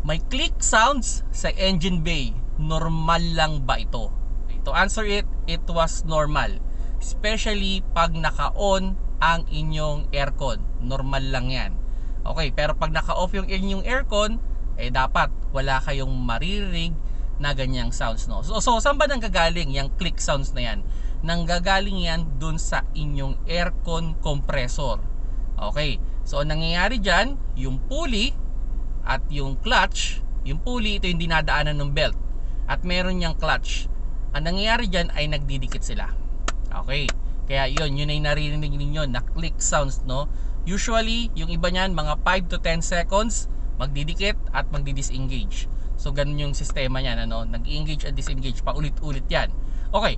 may click sounds sa engine bay. Normal lang ba ito? To answer it, it was normal. Especially pag naka-on ang inyong aircon. Normal lang yan. Okay, pero pag naka-off yung inyong aircon, dapat wala kayong maririnig na ganyang sounds, no? So saan ba nanggagaling yung click sounds na yan? Nanggagaling yan dun sa inyong aircon compressor. Okay, so nangyayari dyan, yung pulley at yung clutch, yung pulley ito yung dinadaanan ng belt at meron yung clutch. Ang nangyayari dyan ay nagdidikit sila. Okay, kaya yun ay naririnig ninyo na click sounds, no? Usually, yung iba niyan mga 5 to 10 seconds magdidikit at magdi-disengage. So ganun yung sistema niyan, ano? Nag-engage at disengage paulit-ulit yan. Okay.